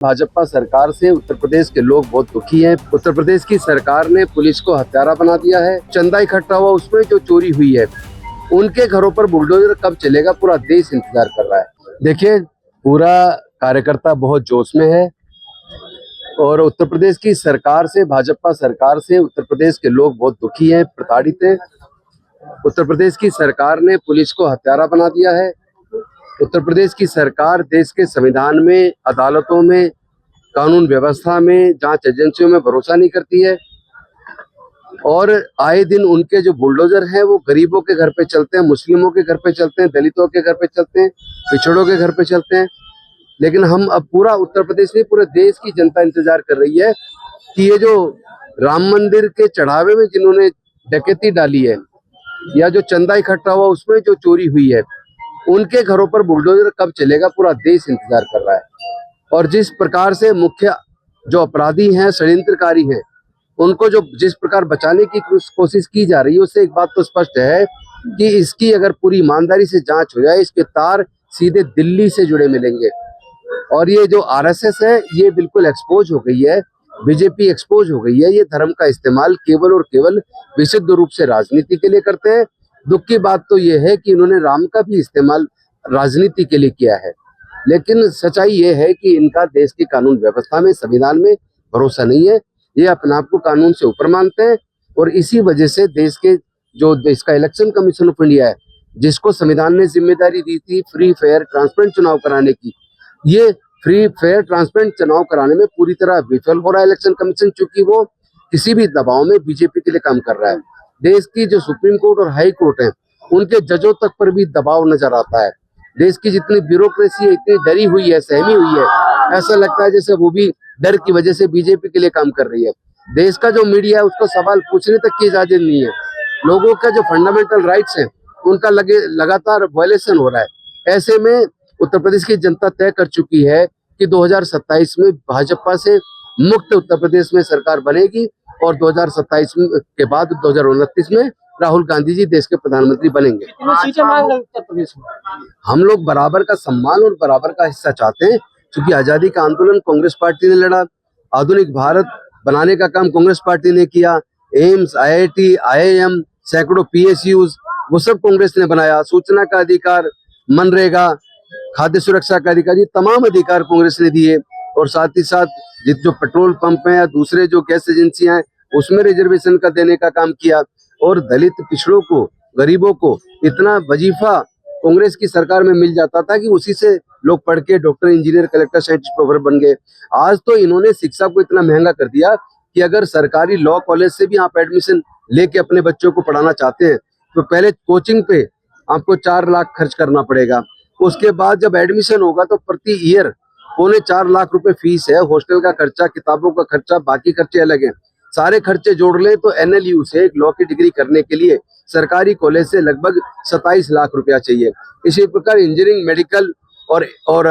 भाजपा सरकार से उत्तर प्रदेश के लोग बहुत दुखी हैं। उत्तर प्रदेश की सरकार ने पुलिस को हत्यारा बना दिया है। चंदा इकट्ठा हुआ उसमें जो चोरी हुई है, उनके घरों पर बुलडोजर कब चलेगा, पूरा देश इंतजार कर रहा है। देखिए, पूरा कार्यकर्ता बहुत जोश में है और उत्तर प्रदेश की सरकार से, भाजपा सरकार से उत्तर प्रदेश के लोग बहुत दुखी हैं, प्रताड़ित हैं। उत्तर प्रदेश की सरकार ने पुलिस को हत्यारा बना दिया है। उत्तर प्रदेश की सरकार देश के संविधान में, अदालतों में, कानून व्यवस्था में, जांच एजेंसियों में भरोसा नहीं करती है और आए दिन उनके जो बुलडोजर हैं वो गरीबों के घर पे चलते हैं, मुस्लिमों के घर पे चलते हैं, दलितों के घर पे चलते हैं, पिछड़ों के घर पे चलते हैं। लेकिन हम अब पूरा उत्तर प्रदेश में, पूरे देश की जनता इंतजार कर रही है कि ये जो राम मंदिर के चढ़ावे में जिन्होंने डकैती डाली है या जो चंदा इकट्ठा हुआ उसमें जो चोरी हुई है, उनके घरों पर बुलडोजर कब चलेगा, पूरा देश इंतजार कर रहा है। और जिस प्रकार से मुख्य जो अपराधी हैं, षड्यंत्रकारी हैं, उनको जो जिस प्रकार बचाने की कोशिश की जा रही है, उससे एक बात तो स्पष्ट है कि इसकी अगर पूरी ईमानदारी से जांच हो जाए, इसके तार सीधे दिल्ली से जुड़े मिलेंगे। और ये जो आरएसएस है, ये बिल्कुल एक्सपोज हो गई है, बीजेपी एक्सपोज हो गई है। ये धर्म का इस्तेमाल केवल और केवल विशुद्ध रूप से राजनीति के लिए करते हैं। दुख की बात तो ये है कि इन्होंने राम का भी इस्तेमाल राजनीति के लिए किया है। लेकिन सच्चाई ये है कि इनका देश की कानून व्यवस्था में, संविधान में भरोसा नहीं है। ये अपने आप को कानून से ऊपर मानते हैं और इसी वजह से देश का इलेक्शन कमीशन ऑफ इंडिया है, जिसको संविधान ने जिम्मेदारी दी थी फ्री फेयर ट्रांसपेरेंट चुनाव कराने की, ये फ्री फेयर ट्रांसपेरेंट चुनाव कराने में पूरी तरह विफल हो रहा है इलेक्शन कमीशन, चूंकि वो किसी भी दबाव में बीजेपी के लिए काम कर रहा है। देश की जो सुप्रीम कोर्ट और हाई कोर्ट है, उनके जजों तक पर भी दबाव नजर आता है। देश की जितनी ब्यूरोक्रेसी है, इतनी डरी हुई है, सहमी हुई है, ऐसा लगता है जैसे वो भी डर की वजह से बीजेपी के लिए काम कर रही है। देश का जो मीडिया है, उसको सवाल पूछने तक की इजाजत नहीं है। लोगों का जो फंडामेंटल राइट्स हैं, उनका लगातार वायलेशन हो रहा है। ऐसे में उत्तर प्रदेश की जनता तय कर चुकी है कि 2027 में भाजपा से मुक्त उत्तर प्रदेश में सरकार बनेगी और 2027 के बाद 2029 में राहुल गांधी जी देश के प्रधानमंत्री बनेंगे। हम लोग बराबर का सम्मान और बराबर का हिस्सा चाहते हैं, क्योंकि आजादी का आंदोलन कांग्रेस पार्टी ने लड़ा, आधुनिक भारत बनाने का काम कांग्रेस पार्टी ने किया, एम्स, आईआईटी, आईआईएम, सैकड़ों पीएसयूज, वो सब कांग्रेस ने बनाया। सूचना का अधिकार, मनरेगा, खाद्य सुरक्षा का अधिकार, ये तमाम अधिकार कांग्रेस ने दिए। और साथ ही साथ जो पेट्रोल पंप हैं या दूसरे जो गैस एजेंसियां हैं, उसमें रिजर्वेशन का देने का काम किया। और दलित, पिछड़ों को, गरीबों को इतना वजीफा कांग्रेस की सरकार में मिल जाता था कि उसी से लोग पढ़ के doctor, engineer, collector, scientist, professor बन गए। आज तो इन्होंने शिक्षा को इतना महंगा कर दिया कि अगर सरकारी लॉ कॉलेज से भी आप एडमिशन लेके अपने बच्चों को पढ़ाना चाहते हैं तो पहले कोचिंग पे आपको 4 लाख खर्च करना पड़ेगा। उसके बाद जब एडमिशन होगा तो प्रति ईयर 3.25 लाख रुपए फीस है। हॉस्टल का खर्चा, किताबों का खर्चा, बाकी खर्चे अलग हैं। सारे खर्चे जोड़ ले तो एनएलयू से एक लॉ की डिग्री करने के लिए सरकारी कॉलेज से लगभग 27 लाख रुपया चाहिए। इसी प्रकार इंजीनियरिंग, मेडिकल और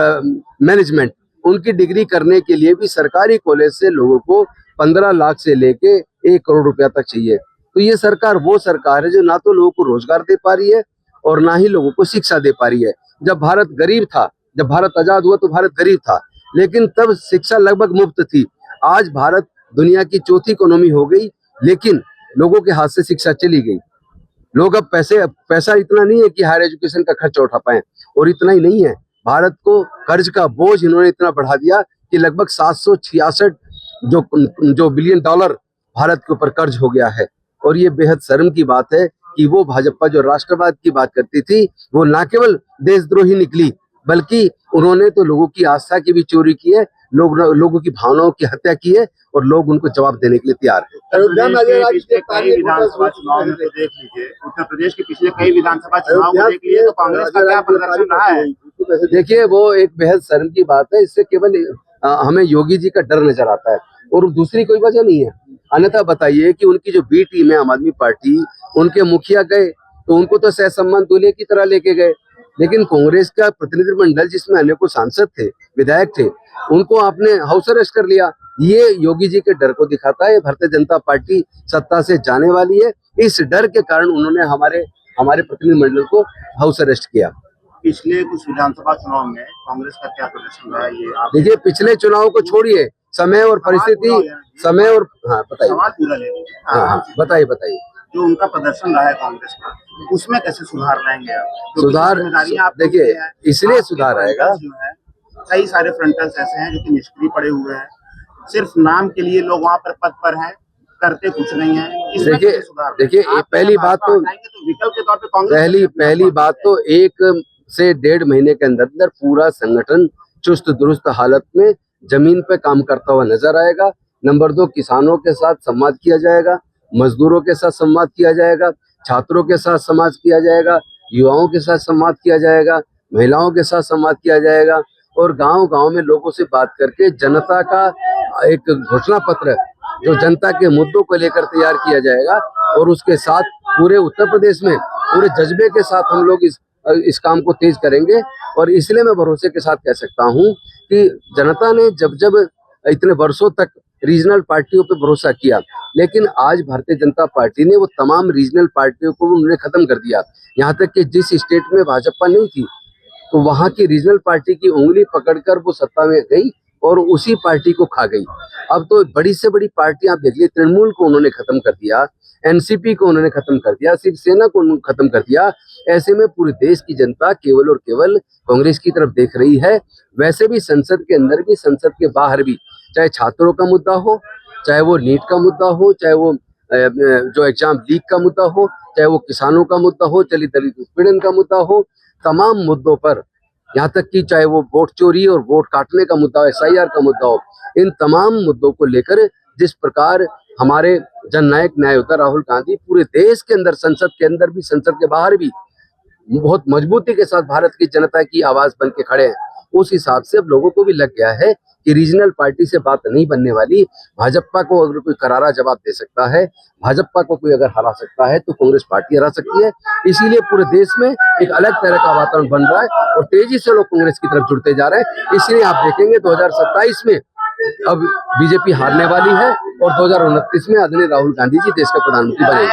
मैनेजमेंट, उनकी डिग्री करने के लिए भी सरकारी कॉलेज से लोगों को 15 लाख से लेके 1 करोड़ रुपया तक चाहिए। तो ये सरकार वो सरकार है जो ना तो लोगों को रोजगार दे पा रही है और ना ही लोगों को शिक्षा दे पा रही है। जब भारत गरीब था, जब भारत आजाद हुआ तो भारत गरीब था, लेकिन तब शिक्षा लगभग मुफ्त थी। आज भारत दुनिया की चौथी इकोनॉमी हो गई, लेकिन लोगों के हाथ से शिक्षा चली गई। लोग अब पैसा इतना नहीं है कि हायर एजुकेशन का खर्चा उठा पाए। और इतना ही नहीं है, भारत को कर्ज का बोझ इन्होंने इतना बढ़ा दिया कि लगभग 766 जो बिलियन डॉलर भारत के ऊपर कर्ज हो गया है। और ये बेहद शर्म की बात है कि वो भाजपा जो राष्ट्रवाद की बात करती थी, वो न केवल देशद्रोही निकली, बल्कि उन्होंने तो लोगों की आस्था की भी चोरी की है, लोगों की भावनाओं की हत्या की है और लोग उनको जवाब देने के लिए तैयार है। कई विधानसभा चुनाव में तो देख लीजिए, उत्तर प्रदेश के पिछले कई विधानसभा चुनाव को देख लीजिए तो कांग्रेस का क्या प्रदर्शन रहा है। देखिए, वो एक बेहद शर्म की बात है। इससे केवल हमें योगी जी का डर नजर आता है और दूसरी कोई वजह नहीं है। अन्यथा बताइए कि उनकी जो बी टीम है आम आदमी पार्टी, उनके मुखिया गए तो उनको तो सहसम्मान दूल्हे की तरह लेके गए, लेकिन कांग्रेस का प्रतिनिधिमंडल जिसमें अनेकों सांसद थे, विधायक थे, उनको आपने हाउस अरेस्ट कर लिया। ये योगी जी के डर को दिखाता है। भारतीय जनता पार्टी सत्ता से जाने वाली है, इस डर के कारण उन्होंने हमारे प्रतिनिधिमंडल को हाउस अरेस्ट किया। पिछले कुछ विधानसभा चुनाव में कांग्रेस का क्या प्रदर्शन रहा है, ये आप देखिए, पिछले चुनाव को छोड़िए, समय और परिस्थिति, समय और हाँ बताइए, सवाल पूरा ले लीजिए। हाँ बताइए बताइए। जो उनका प्रदर्शन रहा है कांग्रेस का, उसमें कैसे सुधार लाएंगे आप? क्योंकि सुधार जिम्मेदारियां आप देखिए, लोगों की हैं। इसलिए आपके सुधार आएगा। फ्रंटल्स जो है, कई सारे फ्रंटल्स ऐसे हैं जो कि निष्क्रिय पड़े हुए हैं, सिर्फ नाम के लिए लोग वहां पर पद पर हैं, करते कुछ नहीं है। देखिए पहली बात तो विकल्प के तौर पे कांग्रेस पहली बात तो 1 से 1.5 महीने के अंदर अंदर पूरा संगठन चुस्त दुरुस्त हालत में जमीन पे काम करता हुआ नजर आएगा। नंबर 2, किसानों के साथ संवाद किया जाएगा, मजदूरों के साथ संवाद किया जाएगा, छात्रों के साथ संवाद किया जाएगा, युवाओं के साथ संवाद किया जाएगा, महिलाओं के साथ संवाद किया जाएगा और गांव-गांव में लोगों से बात करके जनता का एक घोषणा पत्र जो जनता के मुद्दों को लेकर तैयार किया जाएगा और उसके साथ पूरे उत्तर प्रदेश में पूरे जज्बे के साथ हम लोग इस काम को तेज करेंगे। और इसलिए मैं भरोसे के साथ कह सकता हूं कि जनता ने जब इतने वर्षों तक रीजनल पार्टियों पे भरोसा किया, लेकिन आज भारतीय जनता पार्टी ने वो तमाम रीजनल पार्टियों को उन्होंने खत्म कर दिया। यहाँ तक कि जिस स्टेट में भाजपा नहीं थी तो वहां की रीजनल पार्टी की उंगली पकड़कर वो सत्ता में गई और उसी पार्टी को खा गई। अब तो बड़ी से बड़ी पार्टी आप देख लीजिए, तृणमूल को उन्होंने खत्म कर दिया, एनसीपी को उन्होंने खत्म कर दिया, शिवसेना को उन्होंने खत्म कर दिया। ऐसे में पूरे देश की जनता केवल और केवल कांग्रेस की तरफ देख रही है। वैसे भी संसद के अंदर भी, संसद के बाहर भी, चाहे छात्रों का मुद्दा हो, चाहे वो नीट का मुद्दा हो, चाहे वो जो एग्जाम लीक का मुद्दा हो, चाहे वो किसानों का मुद्दा हो, चलिए दलित उत्पीड़न का मुद्दा हो, तमाम मुद्दों पर, यहाँ तक कि चाहे वो वोट चोरी और वोट काटने का मुद्दा हो, एसआईआर का मुद्दा हो, इन तमाम मुद्दों को लेकर जिस प्रकार हमारे जननायक न्याययोद्धा राहुल गांधी पूरे देश के अंदर, संसद के अंदर भी, संसद के बाहर भी बहुत मजबूती के साथ भारत की जनता की आवाज बन के खड़े हैं, उस हिसाब से अब लोगों को भी लग गया है कि रीजनल पार्टी से बात नहीं बनने वाली। भाजपा को अगर कोई करारा जवाब दे सकता है, भाजपा को कोई अगर हरा सकता है तो कांग्रेस पार्टी हरा सकती है। इसीलिए पूरे देश में एक अलग तरह का वातावरण बन रहा है और तेजी से लोग कांग्रेस की तरफ जुड़ते जा रहे हैं। इसलिए आप देखेंगे 2027 में अब बीजेपी हारने वाली है और 2029 में आदरणीय राहुल गांधी जी देश का प्रधानमंत्री बनेंगे।